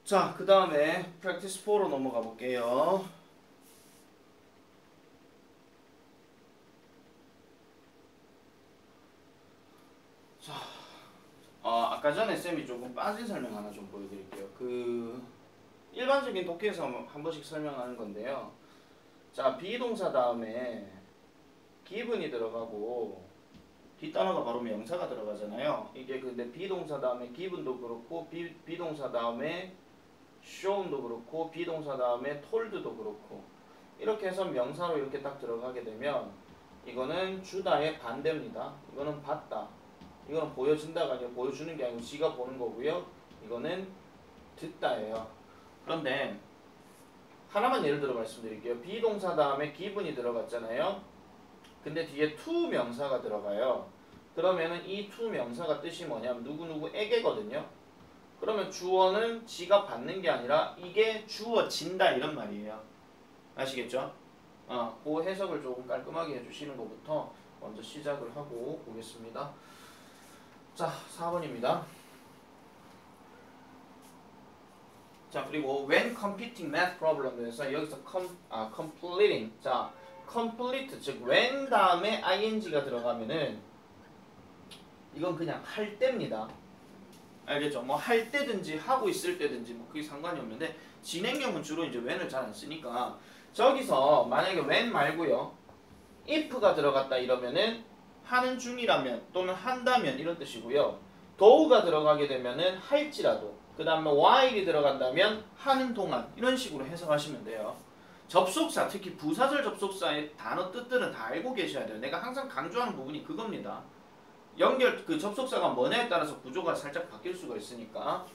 자, 그 다음에 practice 4로 넘어가 볼게요. 자, 아까 전에 쌤이 조금 빠진 설명 하나 좀 보여드릴게요. 일반적인 독해에서 한 번씩 설명하는 건데요. 자, 비동사 다음에 given이 들어가고 뒷단어가 바로 명사가 들어가잖아요. 이게 근데 비동사 다음에 given도 그렇고 비동사 다음에 shown도 그렇고 비동사 다음에 told도 그렇고 이렇게 해서 명사로 이렇게 딱 들어가게 되면 이거는 주다의 반대입니다. 이거는 받다. 이거는 보여준다가 아니라 보여주는 게 아니고 지가 보는 거고요. 이거는 듣다예요. 그런데 하나만 예를 들어 말씀드릴게요. 비동사 다음에 given이 들어갔잖아요. 근데 뒤에 to 명사가 들어가요. 그러면은 이 to 명사가 뜻이 뭐냐면 누구누구에게거든요. 그러면 주어는 지가 받는 게 아니라 이게 주어진다 이런 말이에요. 아시겠죠? 그 해석을 조금 깔끔하게 해주시는 것부터 먼저 시작을 하고 보겠습니다. 자, 4번입니다. 자, 그리고 when computing math problem에서 여기서 completing. 자, complete, 즉 when 다음에 ing가 들어가면은 이건 그냥 할 때입니다. 알겠죠? 뭐 할 때든지 하고 있을 때든지 뭐 그게 상관이 없는데 진행형은 주로 이제 when을 잘 안 쓰니까 저기서 만약에 when 말고요 if가 들어갔다 이러면은 하는 중이라면 또는 한다면 이런 뜻이고요. do가 들어가게 되면은 할지라도 그 다음에 while이 들어간다면 하는 동안 이런 식으로 해석하시면 돼요. 접속사, 특히 부사절 접속사의 단어 뜻들은 다 알고 계셔야 돼요. 내가 항상 강조하는 부분이 그겁니다. 접속사가 뭐냐에 따라서 구조가 살짝 바뀔 수가 있으니까.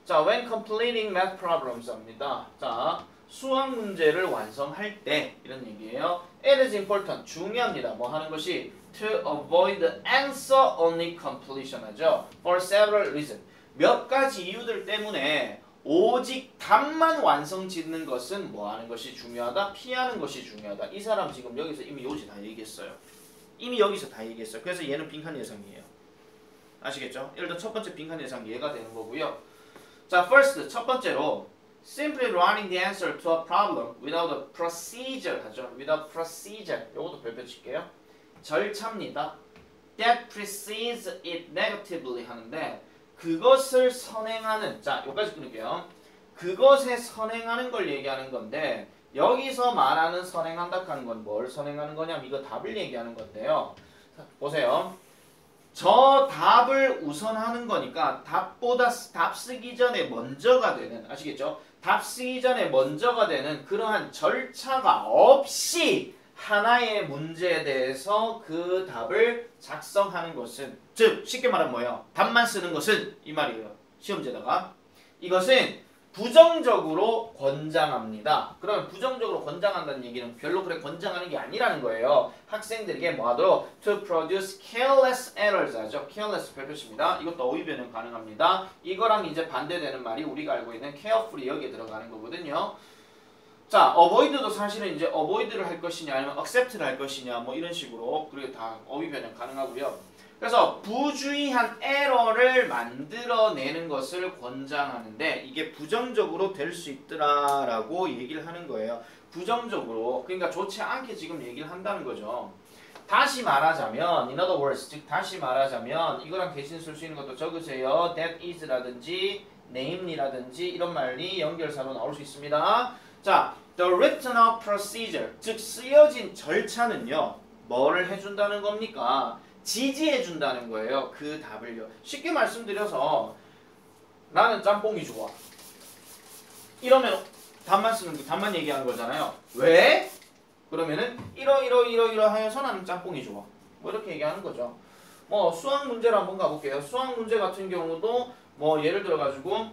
자, when completing math problems 합니다. 자, 수학 문제를 완성할 때 이런 얘기예요. It is important, 중요합니다. 뭐 하는 것이 to avoid the answer only completion 하죠. For several reasons. 몇 가지 이유들 때문에 오직 답만 완성 짓는 것은 뭐 하는 것이 중요하다? 피하는 것이 중요하다. 이 사람 지금 여기서 이미 요지 다 얘기했어요. 이미 여기서 다 얘기했어요. 그래서 얘는 빈칸 예상이에요. 아시겠죠? 예를 들어 첫 번째 빈칸 예상 얘가 되는 거고요. 자, first 첫 번째로 simply running the answer to a problem without a procedure 하죠. without procedure. 요것도 별표 칠게요. 절차입니다. that precedes it negatively 하는데 그것을 선행하는, 자, 여기까지 끊을게요. 그것에 선행하는 걸 얘기하는 건데 여기서 말하는 선행한다 하는 건 뭘 선행하는 거냐면 이거 답을 얘기하는 건데요. 자, 보세요. 저 답을 우선하는 거니까 답 쓰기 전에 먼저가 되는, 아시겠죠? 답 쓰기 전에 먼저가 되는 그러한 절차가 없이 하나의 문제에 대해서 그 답을 작성하는 것은, 즉 쉽게 말하면 뭐예요? 답만 쓰는 것은 이 말이에요. 시험지에다가 이것은 부정적으로 권장합니다. 그러면 부정적으로 권장한다는 얘기는 별로 그렇게 권장하는 게 아니라는 거예요. 학생들에게 뭐 하도록 to produce careless errors 하죠. careless 별표입니다. 이것도 어휘 변형 가능합니다. 이거랑 이제 반대되는 말이 우리가 알고 있는 carefully 여기에 들어가는 거거든요. 자, avoid도 사실은 이제 avoid를 할 것이냐 아니면 accept를 할 것이냐 뭐 이런 식으로 그리고 다 어휘 변형 가능하고요. 그래서 부주의한 에러를 만들어내는 것을 권장하는데 이게 부정적으로 될 수 있더라라고 얘기를 하는 거예요. 부정적으로, 그러니까 좋지 않게 지금 얘기를 한다는 거죠. 다시 말하자면, in other words, 즉 다시 말하자면 이거랑 대신 쓸 수 있는 것도 적으세요. that is라든지 namely라든지 이런 말이 연결사로 나올 수 있습니다. 자, the written up procedure, 즉 쓰여진 절차는요. 뭐를 해준다는 겁니까? 지지해준다는 거예요. 그 답을요. 쉽게 말씀드려서 나는 짬뽕이 좋아. 이러면 답만 얘기하는 거잖아요. 왜? 그러면은 이러하여서 나는 짬뽕이 좋아. 뭐 이렇게 얘기하는 거죠. 뭐 수학 문제를 한번 가볼게요. 수학 문제 같은 경우도 뭐 예를 들어가지고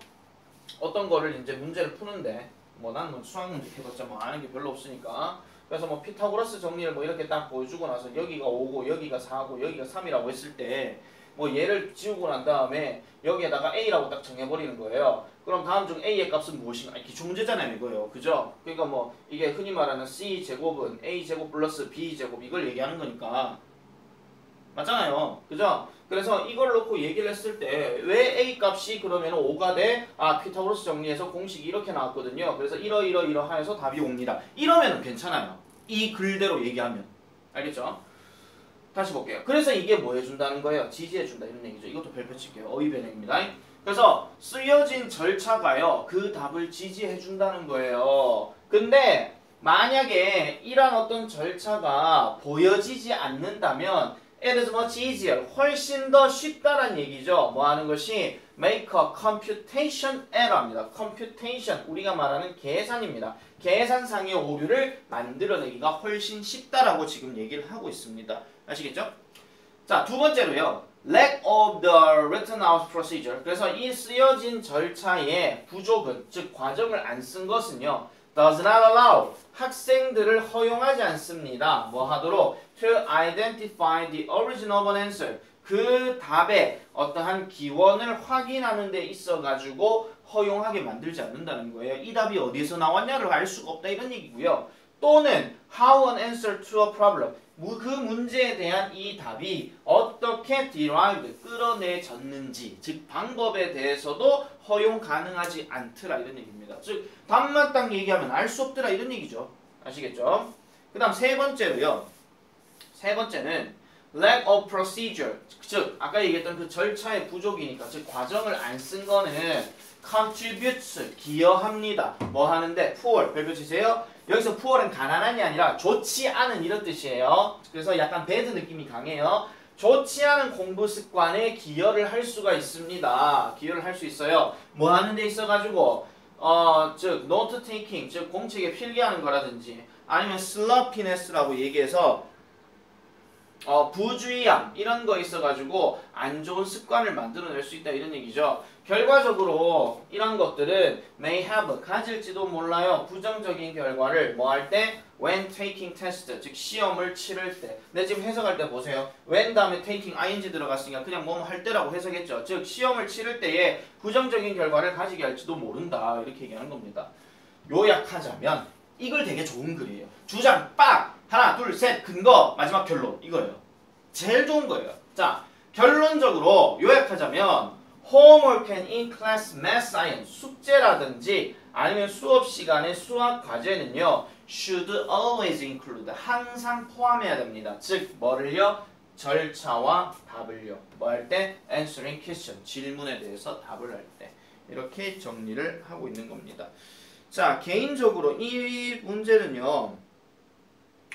어떤 거를 이제 문제를 푸는데 뭐 난 뭐 수학 문제 해봤자 뭐 아는 게 별로 없으니까 그래서 뭐 피타고라스 정리를 뭐 이렇게 딱 보여주고 나서 여기가 5고 여기가 4고 여기가 3이라고 했을 때 뭐 얘를 지우고 난 다음에 여기에다가 A라고 딱 정해버리는 거예요. 그럼 다음 중 A의 값은 무엇인가? 기초문제잖아요 이거요. 그죠? 그러니까 뭐 이게 흔히 말하는 C제곱은 A제곱 플러스 B제곱 이걸 얘기하는 거니까 맞잖아요. 그죠? 그래서 이걸 놓고 얘기를 했을 때 왜 A 값이 그러면 5가 돼? 아, 피타고라스 정리해서 공식이 이렇게 나왔거든요. 그래서 이러이러이러하여서 답이 옵니다. 이러면 괜찮아요. 이 글대로 얘기하면. 알겠죠? 다시 볼게요. 그래서 이게 뭐 해준다는 거예요? 지지해준다 이런 얘기죠. 이것도 별표 칠게요. 어휘 변형입니다. 그래서 쓰여진 절차가요. 그 답을 지지해준다는 거예요. 근데 만약에 이런 어떤 절차가 보여지지 않는다면 it is much easier. 훨씬 더 쉽다란 얘기죠. 뭐 하는 것이 make a computation error입니다. computation 우리가 말하는 계산입니다. 계산상의 오류를 만들어내기가 훨씬 쉽다라고 지금 얘기를 하고 있습니다. 아시겠죠? 자, 두 번째로요. lack of the written out procedure. 그래서 이 쓰여진 절차의 부족은, 즉 과정을 안 쓴 것은요. does not allow. 학생들을 허용하지 않습니다. 뭐 하도록? to identify the origin of an answer. 그 답의 어떠한 기원을 확인하는 데 있어가지고 허용하게 만들지 않는다는 거예요. 이 답이 어디서 나왔냐를 알 수가 없다 이런 얘기고요. 또는 how an answer to a problem. 그 문제에 대한 이 답이 어떻게 derived, 끌어내졌는지, 즉 방법에 대해서도 허용 가능하지 않더라 이런 얘기입니다. 즉 답만 딱 얘기하면 알 수 없더라 이런 얘기죠. 아시겠죠? 그 다음 세 번째로요. 세 번째는 lack of procedure, 즉 아까 얘기했던 그 절차의 부족이니까, 즉 과정을 안 쓴 거는 contributes, 기여합니다. 뭐 하는데? poor, 별표 치세요. 여기서 poor은 가난한이 아니라 좋지 않은 이런 뜻이에요. 그래서 약간 bad 느낌이 강해요. 좋지 않은 공부 습관에 기여를 할 수가 있습니다. 기여를 할 수 있어요. 뭐 하는 데 있어가지고 즉 note taking, 즉 공책에 필기하는 거라든지 아니면 sloppiness라고 얘기해서 부주의함 이런 거 있어가지고 안 좋은 습관을 만들어낼 수 있다 이런 얘기죠. 결과적으로 이런 것들은 may have, 가질지도 몰라요. 부정적인 결과를 뭐 할 때? when taking test, 즉 시험을 치를 때. 내 지금 해석할 때 보세요. when 다음에 taking ing 들어갔으니까 그냥 뭐 할 때라고 해석했죠. 즉 시험을 치를 때에 부정적인 결과를 가지게 할지도 모른다 이렇게 얘기하는 겁니다. 요약하자면 이걸 되게 좋은 글이에요. 주장 빡! 하나, 둘, 셋, 근거, 마지막 결론. 이거예요. 제일 좋은 거예요. 자, 결론적으로 요약하자면 homework and in-class math science, 숙제라든지 아니면 수업 시간의 수학 과제는요. should always include, 항상 포함해야 됩니다. 즉, 뭐를요? 절차와 답을요. 뭐 할 때? answering question, 질문에 대해서 답을 할 때. 이렇게 정리를 하고 있는 겁니다. 자, 개인적으로 이 문제는요.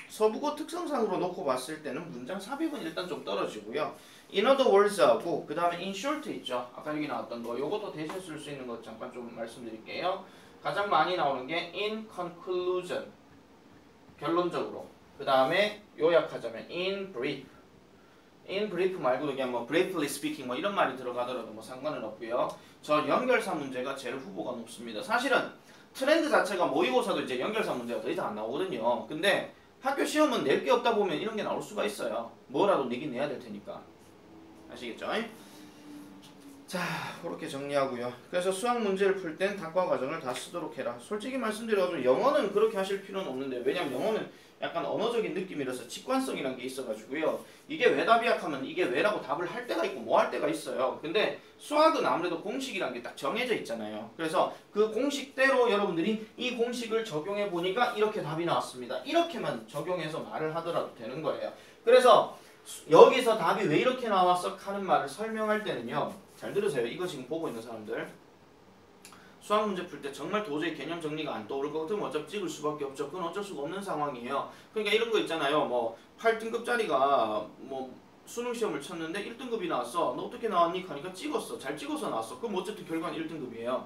서부고 특성상으로 놓고 봤을 때는 문장 삽입은 일단 좀 떨어지고요. in other words하고 그 다음에 in short 있죠. 아까 여기 나왔던 거. 요것도 대신 쓸 수 있는 것 잠깐 좀 말씀드릴게요. 가장 많이 나오는 게 in conclusion, 결론적으로. 그 다음에 요약하자면 in brief. in brief 말고도 그냥 뭐 briefly speaking 뭐 이런 말이 들어가더라도 뭐 상관은 없고요. 저 연결사 문제가 제일 후보가 높습니다. 사실은 트렌드 자체가 모의고사도 이제 연결사 문제가 더 이상 안 나오거든요. 근데 학교 시험은 낼 게 없다 보면 이런 게 나올 수가 있어요. 뭐라도 내긴 내야 될 테니까. 아시겠죠? 자, 그렇게 정리하고요. 그래서 수학 문제를 풀 땐 답과 과정을 다 쓰도록 해라. 솔직히 말씀드려가지고 영어는 그렇게 하실 필요는 없는데, 왜냐면 영어는 약간 언어적인 느낌이라서 직관성이라는 게 있어가지고요. 이게 왜 답이 약하면 이게 왜라고 답을 할 때가 있고 뭐 할 때가 있어요. 근데 수학은 아무래도 공식이라는 게 딱 정해져 있잖아요. 그래서 그 공식대로 여러분들이 이 공식을 적용해 보니까 이렇게 답이 나왔습니다. 이렇게만 적용해서 말을 하더라도 되는 거예요. 그래서 여기서 답이 왜 이렇게 나왔어? 하는 말을 설명할 때는요. 잘 들으세요. 이거 지금 보고 있는 사람들. 수학 문제 풀 때 정말 도저히 개념 정리가 안 떠오를 것 같으면 어차피 찍을 수밖에 없죠. 그건 어쩔 수가 없는 상황이에요. 그러니까 이런 거 있잖아요. 뭐 8등급짜리가 뭐 수능 시험을 쳤는데 1등급이 나왔어. 너 어떻게 나왔니? 하니까 찍었어. 잘 찍어서 나왔어. 그럼 어쨌든 결과는 1등급이에요.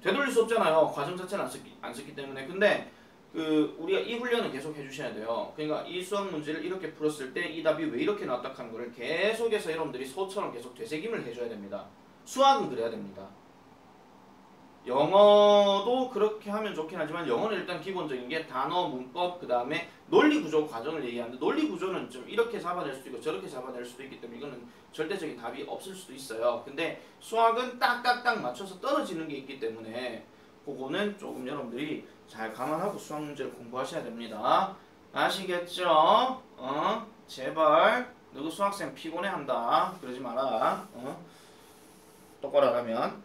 되돌릴 수 없잖아요. 과정 자체는 안 썼기 때문에. 근데 우리가 이 훈련을 계속 해주셔야 돼요. 그러니까 이 수학 문제를 이렇게 풀었을 때 이 답이 왜 이렇게 나왔다 하는 거를 계속해서 여러분들이 소처럼 계속 되새김을 해줘야 됩니다. 수학은 그래야 됩니다. 영어도 그렇게 하면 좋긴 하지만 영어는 일단 기본적인 게 단어, 문법, 그 다음에 논리 구조 과정을 얘기하는데 논리 구조는 좀 이렇게 잡아낼 수도 있고 저렇게 잡아낼 수도 있기 때문에 이거는 절대적인 답이 없을 수도 있어요. 근데 수학은 딱딱딱 맞춰서 떨어지는 게 있기 때문에 그거는 조금 여러분들이 잘 감안하고 수학 문제를 공부하셔야 됩니다. 아시겠죠? 제발. 너그 수학생 피곤해한다. 그러지 마라. 똑바로 하라면.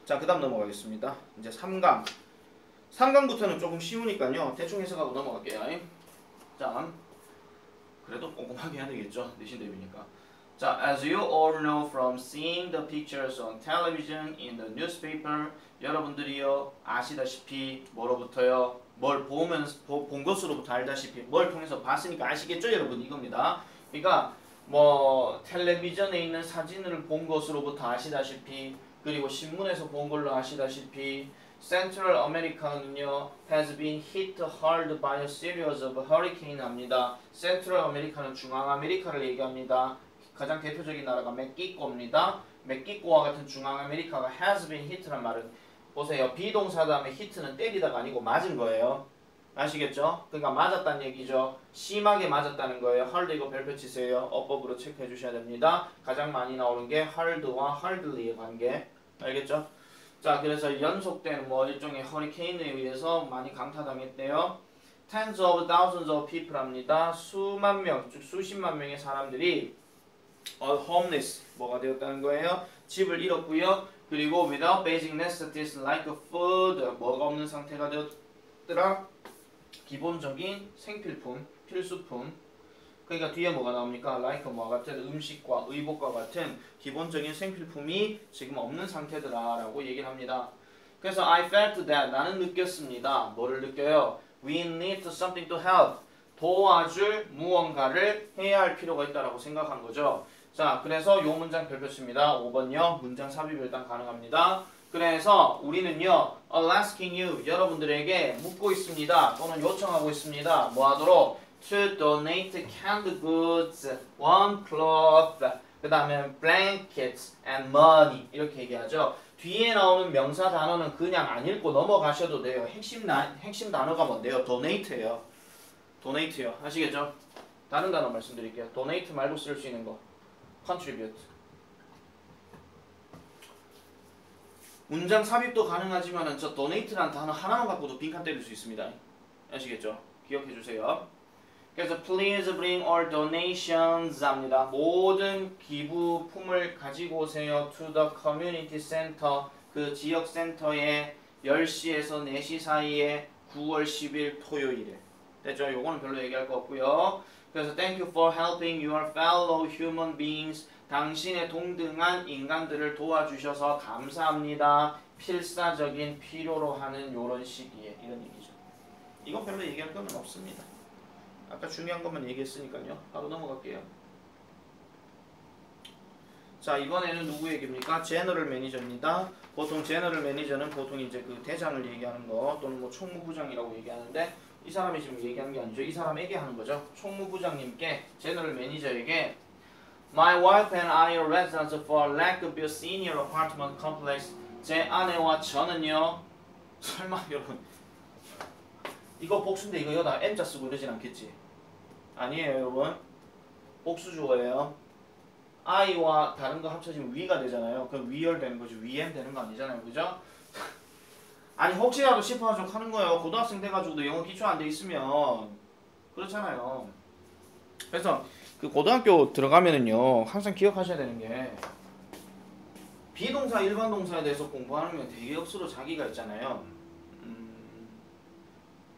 자, 그 다음 넘어가겠습니다. 이제 3강. 3강부터는 조금 쉬우니까요. 대충 해석하고 넘어갈게요. 자, 그래도 꼼꼼하게 해야 되겠죠. 내신 대비니까. 자, as you all know from seeing the pictures on television in the newspaper, 여러분들이요 아시다시피 뭐로부터요? 뭘 보면서 본 것으로부터 알다시피 뭘 통해서 봤으니까 아시겠죠, 여러분? 이겁니다. 그러니까 뭐 텔레비전에 있는 사진을 본 것으로부터 아시다시피 그리고 신문에서 본 걸로 아시다시피 Central America는요 has been hit hard by a series of hurricane 합니다. Central America는 중앙아메리카를 얘기합니다. 가장 대표적인 나라가 멕시코입니다. 멕시코와 같은 중앙아메리카가 has been hit란 말은 보세요. 비동사 다음에 hit는 때리다가 아니고 맞은 거예요. 아시겠죠? 그러니까 맞았다는 얘기죠. 심하게 맞았다는 거예요. hard 이거 별표 치세요. 어법으로 체크해 주셔야 됩니다. 가장 많이 나오는 게 hard와 hardly의 관계. 알겠죠? 자, 그래서 연속된 뭐 일종의 허리케인에 의해서 많이 강타당했대요. Tens of thousands of people 합니다. 수만 명, 즉 수십만 명의 사람들이 homeless 뭐가 되었다는 거예요? 집을 잃었고요. 그리고 without basic necessities like food 뭐가 없는 상태가 되었더라. 기본적인 생필품, 필수품. 그러니까 뒤에 뭐가 나옵니까? like 뭐와 같은 음식과 의복과 같은 기본적인 생필품이 지금 없는 상태더라라고 얘기를 합니다. 그래서 I felt that 나는 느꼈습니다. 뭐를 느껴요? We need something to help. 도와줄 무언가를 해야 할 필요가 있다라고 생각한 거죠. 자, 그래서 요 문장 별표칩니다. 5번요. 문장 삽입 일단 가능합니다. 그래서 우리는요, asking you, 여러분들에게 묻고 있습니다. 또는 요청하고 있습니다. 뭐 하도록? To donate canned goods, warm cloth, 그 다음에 blankets and money 이렇게 얘기하죠. 뒤에 나오는 명사 단어는 그냥 안 읽고 넘어가셔도 돼요. 핵심 단어가 뭔데요? donate예요. donate요. 아시겠죠? 다른 단어 말씀드릴게요. donate 말고 쓸 수 있는 거. contribute. 문장 삽입도 가능하지만 저 donate라는 단어 하나만 갖고도 빈칸 때릴 수 있습니다. 아시겠죠? 기억해 주세요. 그래서 please bring all donations 합니다. 모든 기부품을 가지고 오세요. to the community center. 그 지역 센터에 10시에서 4시 사이에 9월 10일 토요일에. 됐죠? 요거는 별로 얘기할 거 없고요. 그래서 thank you for helping your fellow human beings. 당신의 동등한 인간들을 도와주셔서 감사합니다. 필사적인 필요로 하는 요런 시기에 이런 얘기죠. 이건 별로 얘기할 건 없습니다. 아까 중요한 것만 얘기했으니까요. 바로 넘어갈게요. 자, 이번에는 누구 얘기입니까? 제너럴 매니저입니다. 보통 제너럴 매니저는 보통 이제 그 대장을 얘기하는 거 또는 뭐 총무부장이라고 얘기하는데 이 사람이 지금 얘기하는 게 아니죠. 이 사람에게 하는 거죠. 총무부장님께 제너럴 매니저에게 My wife and I are residents for Lakeview Senior Apartment Complex. 제 아내와 저는요. 설마 여러분 이거 복수인데 이거 여기다 M자 쓰고 이러진 않겠지? 아니에요, 여러분. 복수주어예요. I와 다른 거 합쳐지면 위가 되잖아요. 그럼 위열 되는 거지. 위M 되는 거 아니잖아요, 그죠? 아니 혹시라도 싶어가지고 하는 거예요. 고등학생 돼가지고도 영어 기초 안 돼 있으면 그렇잖아요. 그래서 그 고등학교 들어가면은요 항상 기억하셔야 되는 게 비동사 일반 동사에 대해서 공부하면 되게 억수로 자기가 있잖아요.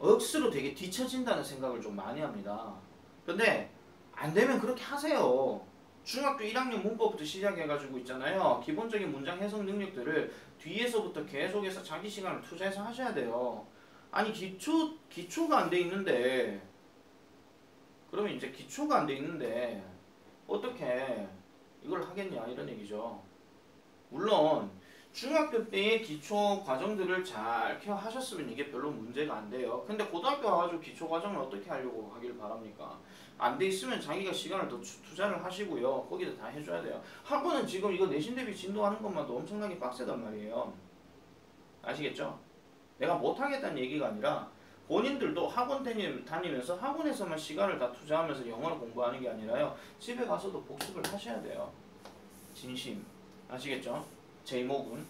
억수로 되게 뒤처진다는 생각을 좀 많이 합니다. 근데 안 되면 그렇게 하세요. 중학교 1학년 문법부터 시작해가지고 있잖아요. 기본적인 문장 해석 능력들을 뒤에서부터 계속해서 자기 시간을 투자해서 하셔야 돼요. 아니 기초가 안 돼 있는데 그러면 이제 기초가 안 돼 있는데 어떻게 이걸 하겠냐 이런 얘기죠. 물론 중학교 때의 기초 과정들을 잘 케어하셨으면 이게 별로 문제가 안 돼요. 근데 고등학교 와가지고 기초 과정을 어떻게 하려고 하길 바랍니까? 안 돼 있으면 자기가 시간을 더 투자를 하시고요. 거기다 다 해줘야 돼요. 학원은 지금 이거 내신 대비 진도하는 것만도 엄청나게 빡세단 말이에요. 아시겠죠? 내가 못하겠다는 얘기가 아니라 본인들도 학원 다니면서 학원에서만 시간을 다 투자하면서 영어를 공부하는 게 아니라요. 집에 가서도 복습을 하셔야 돼요. 진심. 아시겠죠? 제목은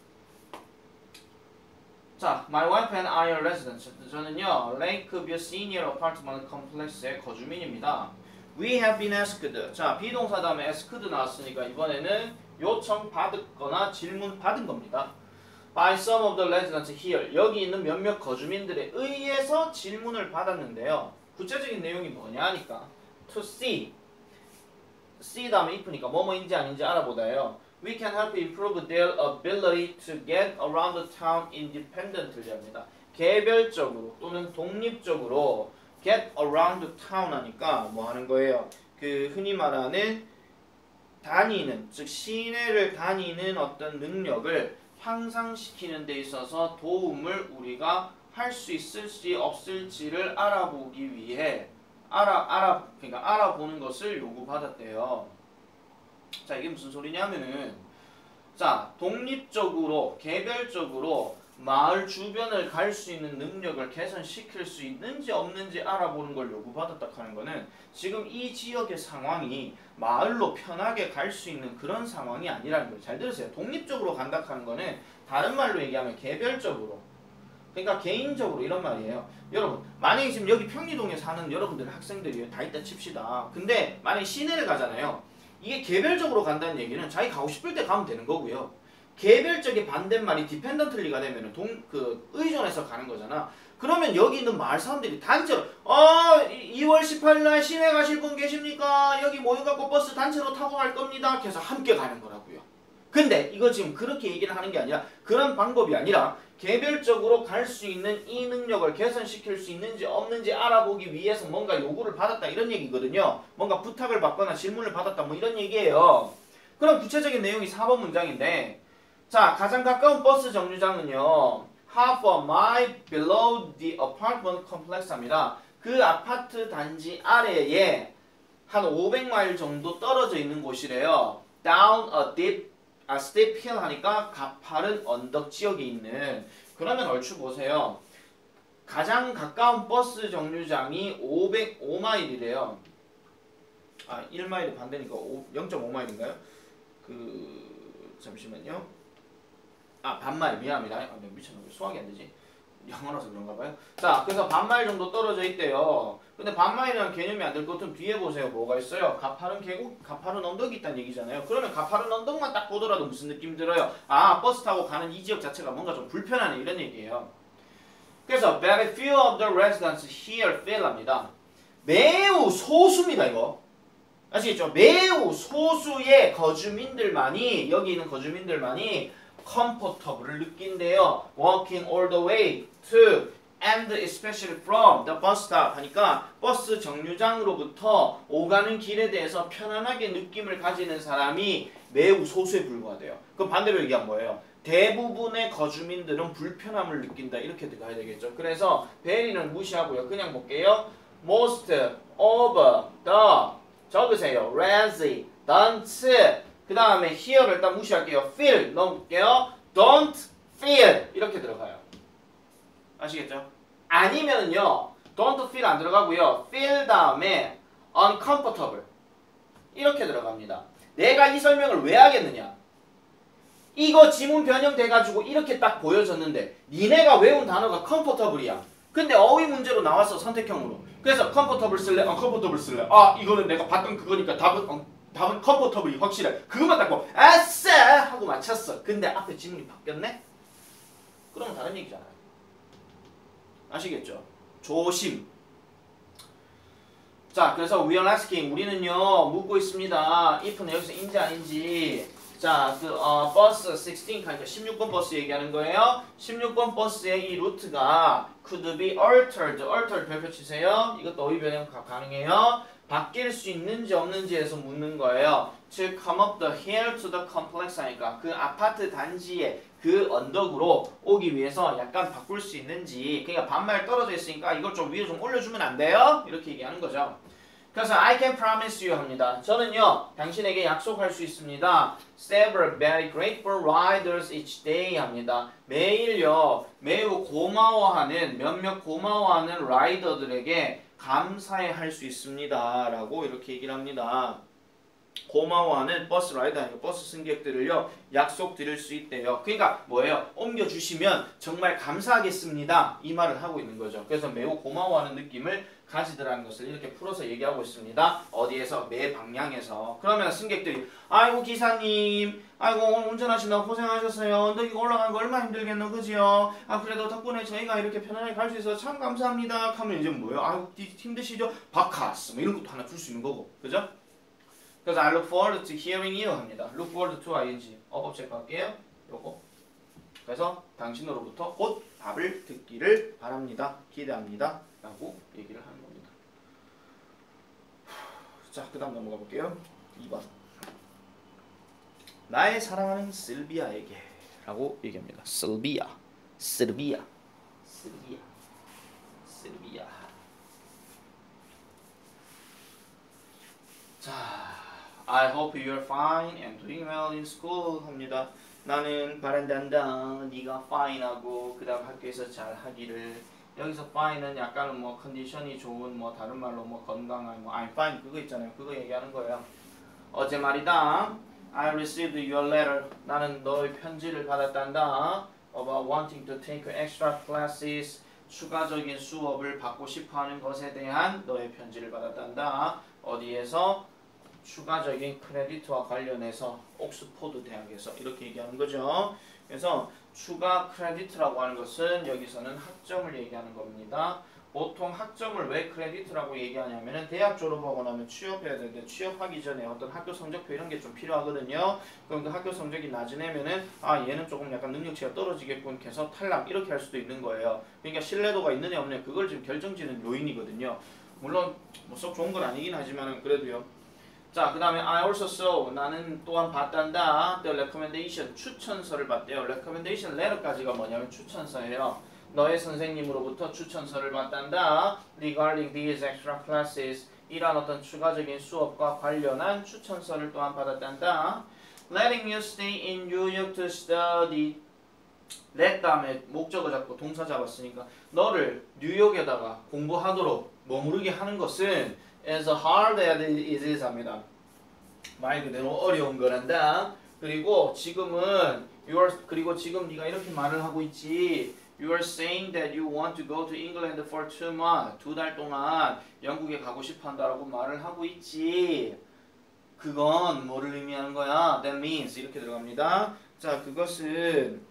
자, my wife and I are residents. 저는요, Lakeview Senior Apartment Complex의 거주민입니다. We have been asked. 자, 비동사 다음에 asked 나왔으니까 이번에는 요청 받았거나 질문 받은 겁니다. By some of the residents here. 여기 있는 몇몇 거주민들에 의해서 질문을 받았는데요. 구체적인 내용이 뭐냐 하니까 to see. see 다음에 if니까 뭐뭐인지 아닌지 알아보다요. We can help improve their ability to get around the town independently 합니다. 개별적으로 또는 독립적으로 get around the town 하니까 뭐 하는 거예요? 그 흔히 말하는 다니는, 즉 시내를 다니는 어떤 능력을 향상시키는 데 있어서 도움을 우리가 할 수 있을지 없을지를 알아보기 위해 그러니까 알아보는 것을 요구받았대요. 자, 이게 무슨 소리냐면은 자, 독립적으로 개별적으로 마을 주변을 갈 수 있는 능력을 개선시킬 수 있는지 없는지 알아보는 걸 요구받았다 하는 거는 지금 이 지역의 상황이 마을로 편하게 갈 수 있는 그런 상황이 아니라는 거예요. 잘 들으세요. 독립적으로 간다 하는 거는 다른 말로 얘기하면 개별적으로, 그러니까 개인적으로 이런 말이에요. 여러분, 만약에 지금 여기 평리동에 사는 여러분들 학생들이 다 있다 칩시다. 근데 만약에 시내를 가잖아요. 이게 개별적으로 간다는 얘기는 자기 가고 싶을 때 가면 되는 거고요. 개별적인 반대말이 디펜던틀리가 되면 의존해서 가는 거잖아. 그러면 여기 있는 마을 사람들이 단체로 2월 18일 날 시내 가실 분 계십니까? 여기 모여갖고 버스 단체로 타고 갈 겁니다. 그래서 함께 가는 거라고요. 근데 이거 지금 그렇게 얘기를 하는 게 아니라 그런 방법이 아니라 개별적으로 갈 수 있는 이 능력을 개선시킬 수 있는지 없는지 알아보기 위해서 뭔가 요구를 받았다 이런 얘기거든요. 뭔가 부탁을 받거나 질문을 받았다 뭐 이런 얘기예요. 그럼 구체적인 내용이 4번 문장인데 자, 가장 가까운 버스 정류장은요. half a mile below the apartment complex 합니다. 그 아파트 단지 아래에 한 500마일 정도 떨어져 있는 곳이래요. down a steep hill 하니까 가파른 언덕 지역에 있는. 그러면 얼추 보세요. 가장 가까운 버스 정류장이 505마일이래요. 1마일이 반대니까 0.5마일인가요? 잠시만요. 반마일 미안합니다. 미쳤나 수학이 안 되지. 영어라서 그런가 봐요. 자, 그래서 반마일 정도 떨어져 있대요. 근데 반마일이라는 개념이 안 될 것 같으면 뒤에 보세요. 뭐가 있어요? 가파른 계곡, 가파른 언덕이 있다는 얘기잖아요. 그러면 가파른 언덕만 딱 보더라도 무슨 느낌 들어요? 버스 타고 가는 이 지역 자체가 뭔가 좀 불편하네 이런 얘기예요. 그래서 very few of the residents here feel 합니다. 매우 소수입니다, 이거. 아시겠죠? 매우 소수의 거주민들만이, 여기 있는 거주민들만이 comfortable을 느낀대요. Walking all the way to and especially from the bus stop 하니까 버스 정류장으로부터 오가는 길에 대해서 편안하게 느낌을 가지는 사람이 매우 소수에 불과하대요. 그럼 반대로 얘기한 뭐예요? 대부분의 거주민들은 불편함을 느낀다 이렇게 들어가야 되겠죠. 그래서 very는 무시하고요. 그냥 볼게요. Most of the 적으세요. residents 그 다음에 here를 일단 무시할게요. feel 넣어볼게요. don't feel 이렇게 들어가요. 아시겠죠? 아니면은요. don't feel 안 들어가고요. feel 다음에 uncomfortable 이렇게 들어갑니다. 내가 이 설명을 왜 하겠느냐? 이거 지문 변형돼가지고 이렇게 딱 보여졌는데 니네가 외운 단어가 comfortable이야. 근데 어휘 문제로 나왔어. 선택형으로. 그래서 comfortable 쓸래? uncomfortable 쓸래? 이거는 내가 봤던 그거니까 답은 comfortable이 확실해. 그것만 딱 보고 아싸 하고 맞췄어. 근데 앞에 지문이 바뀌었네? 그러면 다른 얘기잖아요. 아시겠죠? 조심. 자, 그래서 we are asking 우리는요 묻고 있습니다. if는 여기서 인지 아닌지. 자, 버스 16 하니까 16번 버스 얘기하는 거예요. 16번 버스의 이 루트가 could be altered. altered 별표 치세요. 이것도 어휘 변형 가능해요. 바뀔 수 있는지 없는지에서 묻는 거예요. To come up the hill to the complex 하니까 그 아파트 단지의 그 언덕으로 오기 위해서 약간 바꿀 수 있는지. 그러니까 반마일 떨어져 있으니까 이걸 좀 위로 좀 올려주면 안 돼요? 이렇게 얘기하는 거죠. 그래서 I can promise you 합니다. 저는요 당신에게 약속할 수 있습니다. Several very grateful riders each day 합니다. 매일요 매우 고마워하는 몇몇 고마워하는 라이더들에게 감사해 할 수 있습니다. 라고 이렇게 얘기를 합니다. 고마워하는 버스 라이더 아니고 버스 승객들을요 약속드릴 수 있대요. 그러니까 뭐예요? 옮겨주시면 정말 감사하겠습니다. 이 말을 하고 있는 거죠. 그래서 매우 고마워하는 느낌을 가지더라는 것을 이렇게 풀어서 얘기하고 있습니다. 어디에서? 매 방향에서. 그러면 승객들이 아이고 기사님, 아이고 오늘 운전하시느라 고생하셨어요. 언덕이 올라가는 거 얼마나 힘들겠노, 그지요? 아 그래도 덕분에 저희가 이렇게 편안하게 갈 수 있어서 참 감사합니다. 하면 이제 뭐예요? 아이고 힘드시죠? 바카스 뭐 이런 것도 하나 줄 수 있는 거고, 그죠? 그래서 I look forward to hearing you 합니다. look forward to ing 어법 체크할게요. 요거. 그래서 당신으로부터 곧 답을 듣기를 바랍니다. 기대합니다. 라고 얘기를 하는 겁니다. 자, 그 다음 넘어가 볼게요. 2번. 나의 사랑하는 실비아에게 라고 얘기합니다. 실비아. 자, I hope you're fine and doing well in school 합니다. 나는 바란단다 네가 fine하고 그 다음 학교에서 잘 하기를. 여기서 fine은 약간은 뭐 컨디션이 좋은 뭐 다른 말로 뭐 건강한 뭐 I'm fine 그거 있잖아요. 그거 얘기하는 거예요. 어제 말이다. I received your letter. 나는 너의 편지를 받았단다. About wanting to take extra classes. 추가적인 수업을 받고 싶어하는 것에 대한 너의 편지를 받았단다. 어디에서? 추가적인 크레디트와 관련해서 옥스포드 대학에서 이렇게 얘기하는 거죠. 그래서 추가 크레디트라고 하는 것은 여기서는 학점을 얘기하는 겁니다. 보통 학점을 왜 크레디트라고 얘기하냐면은 대학 졸업하고 나면 취업해야 되는데 취업하기 전에 어떤 학교 성적표 이런 게 좀 필요하거든요. 그럼 그 학교 성적이 낮으면은 아 얘는 조금 약간 능력치가 떨어지겠군 해서 탈락 이렇게 할 수도 있는 거예요. 그러니까 신뢰도가 있느냐 없느냐 그걸 지금 결정지는 요인이거든요. 물론 뭐 썩 좋은 건 아니긴 하지만은 그래도요. 자, 그 다음에 I also saw 나는 또한 봤단다. The recommendation 추천서를 봤대요. recommendation letter까지가 뭐냐면 추천서예요. 너의 선생님으로부터 추천서를 받단다. Regarding these extra classes 이란 어떤 추가적인 수업과 관련한 추천서를 또한 받았단다. Letting you stay in New York to study. let 다음에 목적어 잡고 동사 잡았으니까 너를 뉴욕에다가 공부하도록 머무르게 하는 것은 as hard as it is 합니다. 말 그대로 어려운 거란다. 그리고 지금은 그리고 지금 네가 이렇게 말을 하고 있지. You are saying that you want to go to England for 2 months. 2달 동안 영국에 가고 싶어 한다라고 말을 하고 있지. 그건 뭐를 의미하는 거야? That means 이렇게 들어갑니다. 자, 그것은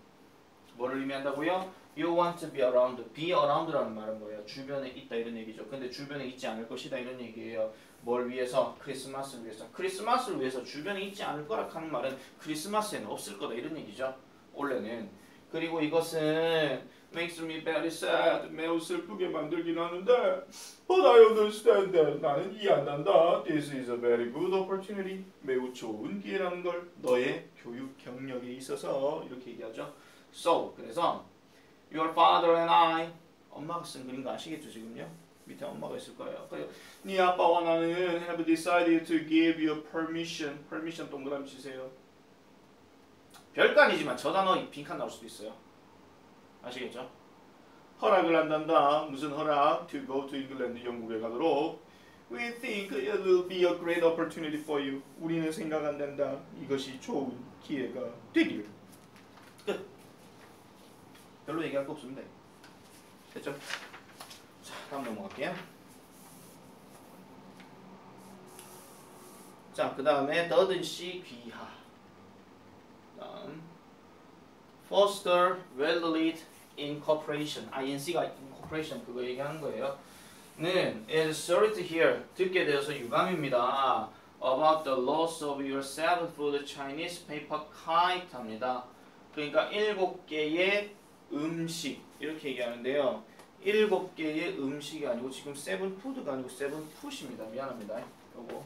뭐를 의미한다고요? You want to be around. Be around라는 말은 뭐예요? 주변에 있다 이런 얘기죠. 근데 주변에 있지 않을 것이다 이런 얘기예요. 뭘 위해서? 크리스마스를 위해서. 크리스마스를 위해서 주변에 있지 않을 거라 하는 말은 크리스마스에는 없을 거다 이런 얘기죠. 원래는. 그리고 이것은 makes me very sad. 매우 슬프게 만들긴 하는데 But I understand that. 나는 이해한단다. This is a very good opportunity. 매우 좋은 기회라는 걸 너의 교육 경력에 있어서 이렇게 얘기하죠. So, 그래서 Your father and I 엄마가 쓴 그림 거 아시겠죠 지금요? 밑에 엄마가 있을 거예요. 네 아빠와 나는 have decided to give you permission. permission 동그라미 치세요. 별거 아니지만 저 단어 빈칸 나올 수도 있어요. 아시겠죠? 허락을 한단다. 무슨 허락? To go to England. 영국에 가도록. We think it will be a great opportunity for you. 우리는 생각한단다. 이것이 좋은 기회가 되기를. 끝. 별로 얘기할 거 없습니다. 됐죠? 자, 다음 넘어갈게요. 자, 그 다음에 doesn't she 귀하. 다음 foster well-lead incorporation. INC가 incorporation 그거 얘기하는 거예요. 는 is sorry to hear 듣게 되어서 유감입니다. About the loss of your 7-foot Chinese paper kite 합니다. 그러니까 7개의 음식 이렇게 얘기하는데요. 7개의 음식이 아니고 지금 7푸드가 아니고 7풋입니다. 미안합니다. 요거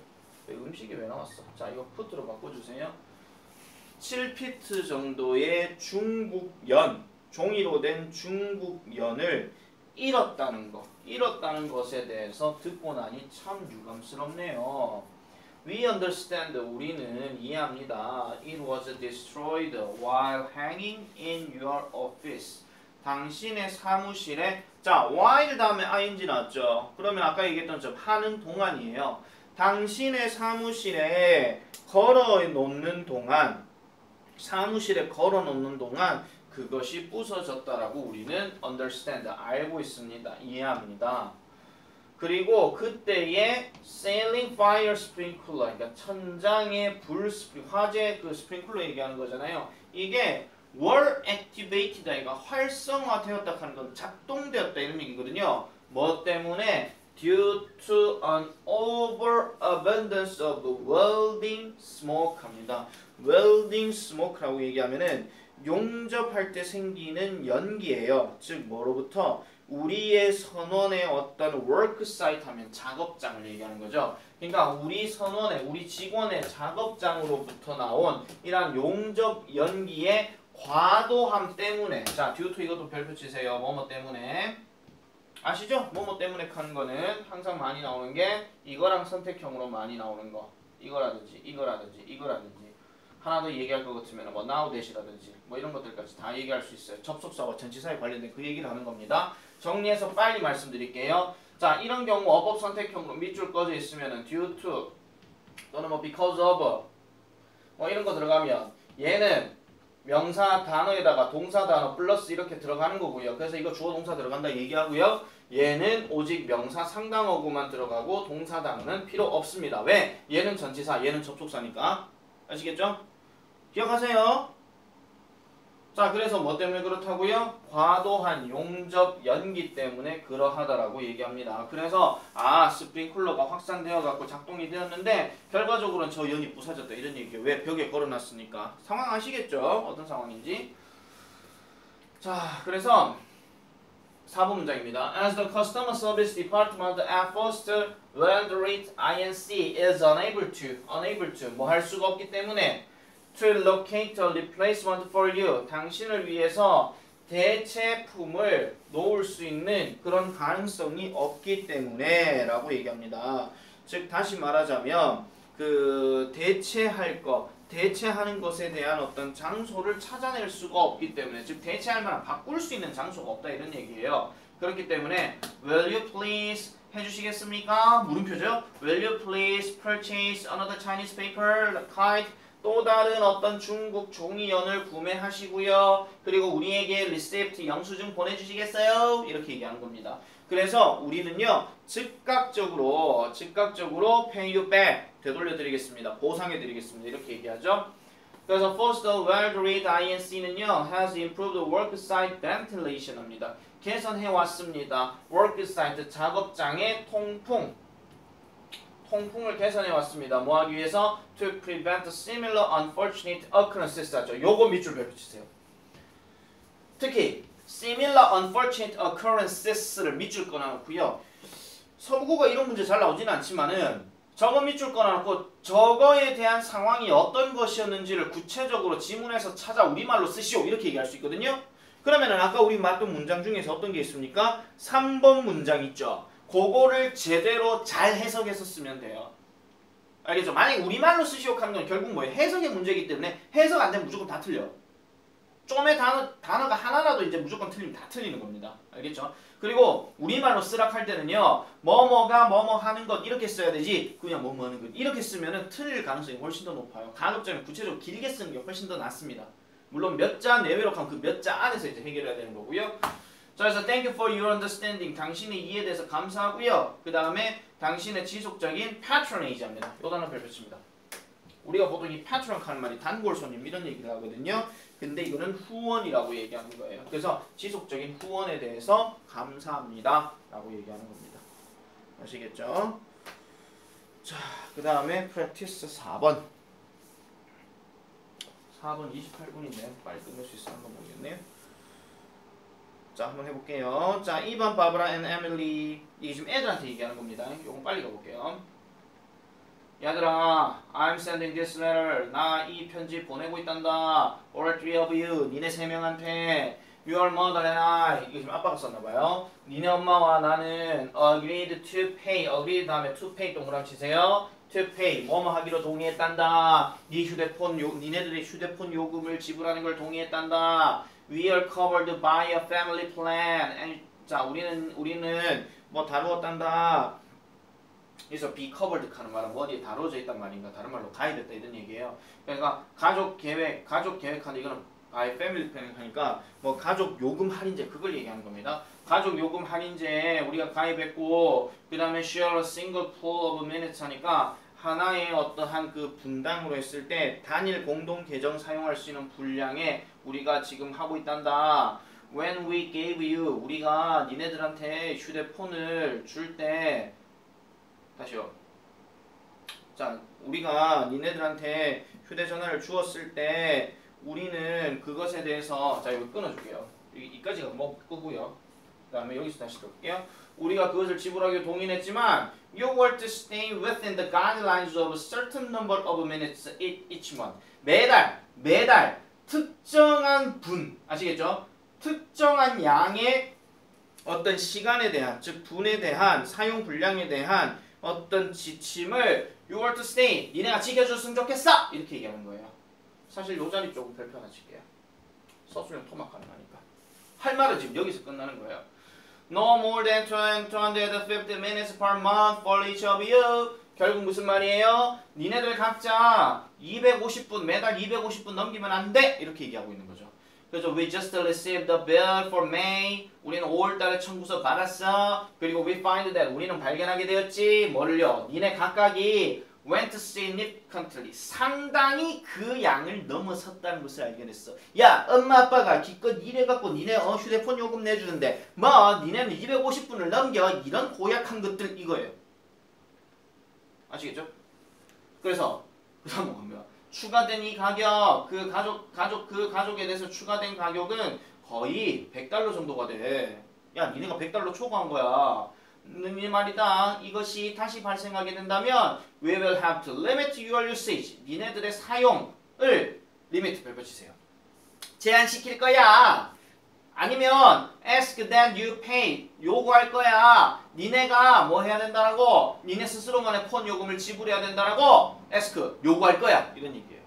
음식이 왜 나왔어? 자, 이거 푸드로 바꿔주세요. 7피트 정도의 중국연, 종이로 된 중국연을 잃었다는 것, 잃었다는 것에 대해서 듣고 나니 참 유감스럽네요. We understand, 우리는 이해합니다. It was destroyed while hanging in your office. 당신의 사무실에 자, while 다음에 ing 나왔죠. 그러면 아까 얘기했던 저 하는 동안이에요. 당신의 사무실에 걸어 놓는 동안 그것이 부서졌다라고 우리는 understand, 알고 있습니다. 이해합니다. 그리고 그때의 sailing fire sprinkler, 그러니까 천장의 화재 그 스프링클러 얘기하는 거잖아요. 이게 were activated, 그러니까 활성화되었다 하는 건 작동되었다 이런 얘기거든요. 뭐 때문에? due to an overabundance of welding smoke 합니다. welding smoke라고 얘기하면은 용접할 때 생기는 연기예요. 즉 뭐로부터? 우리의 선원의 어떤 worksite 하면 작업장을 얘기하는 거죠. 그러니까 우리 직원의 작업장으로부터 나온 이러한 용접 연기의 과도함 때문에, 자, due to 이것도 별표 치세요. 뭐뭐 때문에. 아시죠? 뭐뭐 때문에 하는 거는 항상 많이 나오는 게 이거랑 선택형으로 많이 나오는 거. 이거라든지 하나 더 얘기할 것 같으면 뭐 now that이라든지 뭐 이런 것들까지 다 얘기할 수 있어요. 접속사와 전치사에 관련된 그 얘기를 하는 겁니다. 정리해서 빨리 말씀드릴게요. 자, 이런 경우 어법 선택형으로 밑줄 꺼져 있으면은 due to 또는 뭐 because of 뭐 이런 거 들어가면 얘는 명사 단어에다가 동사 단어 플러스 이렇게 들어가는 거고요. 그래서 이거 주어 동사 들어간다 얘기하고요. 얘는 오직 명사 상당어구만 들어가고 동사 단어는 필요 없습니다. 왜? 얘는 전치사, 얘는 접속사니까. 아시겠죠? 기억하세요. 자, 그래서 뭐 때문에 그렇다고요? 과도한 용접 연기 때문에 그러하다라고 얘기합니다. 그래서 스프링클러가 확산되어 갖고 작동이 되었는데 결과적으로는 저 연이 부서졌다 이런 얘기예요. 왜? 벽에 걸어놨으니까. 상황 아시겠죠? 어떤 상황인지. 자, 그래서 4번 문장입니다. As the customer service department at first Wellrate Inc. is unable to 뭐 할 수가 없기 때문에 to locate a replacement for you, 당신을 위해서 대체품을 놓을 수 있는 그런 가능성이 없기 때문에 라고 얘기합니다. 즉 다시 말하자면 그 대체하는 것에 대한 어떤 장소를 찾아낼 수가 없기 때문에, 즉 대체할 만한 바꿀 수 있는 장소가 없다 이런 얘기예요. 그렇기 때문에 will you please 해주시겠습니까? 물음표죠. Will you please purchase another Chinese paper kite? 또 다른 어떤 중국 종이연을 구매하시고요. 그리고 우리에게 리시프트 영수증 보내주시겠어요? 이렇게 얘기하는 겁니다. 그래서 우리는요 즉각적으로 pay you back 되돌려드리겠습니다. 보상해드리겠습니다. 이렇게 얘기하죠. 그래서 first Wellrate Inc는요 has improved worksite ventilation 합니다. 개선해왔습니다. worksite 작업장의 통풍을 개선해왔습니다. 뭐 하기 위해서? To prevent similar unfortunate occurrences 하죠. 요거 밑줄 펼치세요. 특히 similar unfortunate occurrences를 밑줄 꺼놔놓고요. 서부고가 이런 문제 잘 나오지는 않지만은 저거 밑줄 꺼놔놓고 저거에 대한 상황이 어떤 것이었는지를 구체적으로 지문에서 찾아 우리말로 쓰시오 이렇게 얘기할 수 있거든요. 그러면은 아까 우리 봤던 문장 중에서 어떤 게 있습니까? 3번 문장 있죠. 그거를 제대로 잘 해석해서 쓰면 돼요. 알겠죠? 만약에 우리말로 쓰시오 하는 건 결국 뭐예요? 해석의 문제이기 때문에 해석 안 되면 무조건 다 틀려. 좀의 단어가 하나라도 이제 무조건 틀리면 다 틀리는 겁니다. 알겠죠? 그리고 우리말로 쓰라 할 때는요. 뭐뭐가 뭐뭐 하는 것 이렇게 써야 되지 그냥 뭐뭐 하는 것 이렇게 쓰면은 틀릴 가능성이 훨씬 더 높아요. 가급적이면 구체적으로 길게 쓰는 게 훨씬 더 낫습니다. 물론 몇 자 내외로 하면 그 몇 자 안에서 이제 해결해야 되는 거고요. 자, 그래서 thank you for your understanding. 당신의 이해에 대해서 감사하고요. 그 다음에 당신의 지속적인 patronage입니다. 요 단어 별표칩니다. 우리가 보통 이 patron 하는 말이 단골 손님 이런 얘기를 하거든요. 근데 이거는 후원이라고 얘기하는 거예요. 그래서 지속적인 후원에 대해서 감사합니다 라고 얘기하는 겁니다. 아시겠죠? 자, 그 다음에 practice 4번 28분인데 빨리 끝낼 수 있을까 한번 모르겠네요. 자, 한번 해볼게요. 자, 2번 바브라 앤 에밀리. 이게 지금 애들한테 얘기하는 겁니다. 요거 빨리 가볼게요. 얘들아, I'm sending this letter. 나 이 편지 보내고 있단다. All three of you. 니네 세 명한테. Your mother and I. 이거 지금 아빠가 썼나봐요. 니네 엄마와 나는 agreed to pay. agreed 다음에 to pay 동그라미 치세요. to pay. 뭐뭐 하기로 동의했단다. 니네들의 휴대폰 요금을 지불하는 걸 동의했단다. We are covered by a family plan. 자, 우리는 뭐 다루었단다. 그래서 be covered 하는 말은 뭐 어디에 다뤄져 있단 말인가, 다른 말로 가입했다 이런 얘기예요. 그러니까 가족 계획하는 이거는 by family planning 하니까 뭐 가족 요금 할인제 그걸 얘기하는 겁니다. 가족 요금 할인제에 우리가 가입했고 그 다음에 share a single pool of minutes 하니까 하나의 어떠한 그 분당으로 했을 때 단일 공동 계정 사용할 수 있는 분량에 우리가 지금 하고 있단다. When we gave you 우리가 니네들한테 휴대폰을 줄 때 다시요. 자, 우리가 니네들한테 휴대전화를 주었을 때 우리는 그것에 대해서 자 여기 끊어줄게요. 여기까지가 뭐 끄고요. 그 다음에 여기서 다시 들을게요. 우리가 그것을 지불하기 동의했지만 you were to stay within the guidelines of a certain number of minutes each month. 매달 특정한 분 아시겠죠? 특정한 양의 어떤 시간에 대한 즉 분에 대한 사용 분량에 대한 어떤 지침을 you were to stay 니네가 지켜줬으면 좋겠어 이렇게 얘기하는 거예요. 사실 요 자리 조금 별표하실게요. 서술형 토막 가능하니까 할 말은 지금 여기서 끝나는 거예요. No more than 250 minutes per month for each of you. 결국 무슨 말이에요? 니네들 각자 250분 매달 250분 넘기면 안 돼 이렇게 얘기하고 있는 거죠. 그래서 we just received the bill for May. 우리는 5월달에 청구서 받았어. 그리고 we find that 우리는 발견하게 되었지. 뭐를요? 니네 각각이 went significantly 상당히 그 양을 넘어섰다는 것을 알게 됐어. 야 엄마 아빠가 기껏 일해갖고 니네 휴대폰 요금 내주는데 뭐 니네는 250분을 넘겨 이런 고약한 것들 이거예요. 아시겠죠? 그래서 그 다음 뭐합니까? 추가된 이 가격 그 가족에 대해서 추가된 가격은 거의 $100 정도가 돼. 야 니네가 $100 초과한 거야. 이 말이다. 이것이 다시 발생하게 된다면 we will have to limit your usage. 니네들의 사용을 리미트 별표 치세요. 제한시킬 거야. 아니면 ask that you pay. 요구할 거야. 니네가 뭐 해야 된다라고? 니네 스스로만의 폰 요금을 지불해야 된다라고? ask. 요구할 거야. 이런 얘기예요.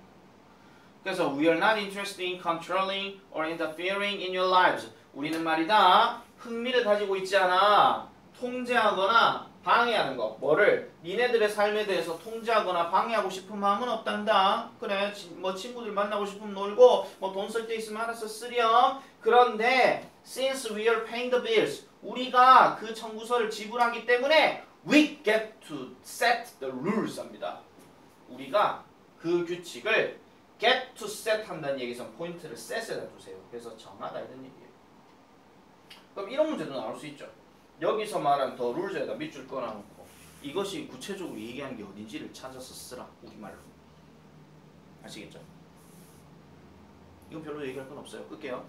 그래서 we are not interested in controlling or interfering in your lives. 우리는 말이다. 흥미를 가지고 있지 않아. 통제하거나 방해하는 거. 뭐를? 니네들의 삶에 대해서 통제하거나 방해하고 싶은 마음은 없단다. 그래, 뭐 친구들 만나고 싶으면 놀고 뭐 돈 쓸 데 있으면 알아서 쓰렴. 그런데 since we are paying the bills 우리가 그 청구서를 지불하기 때문에 we get to set the rules 합니다. 우리가 그 규칙을 get to set 한다는 얘기에서 포인트를 set에다 두세요. 그래서 정하다 이런 얘기예요. 그럼 이런 문제도 나올 수 있죠. 여기서 말한 더 룰즈에다 밑줄 꺼놔놓고 이것이 구체적으로 얘기하는 게 어딘지를 찾아서 쓰라. 우리말로. 아시겠죠? 이건 별로 얘기할 건 없어요. 끌게요.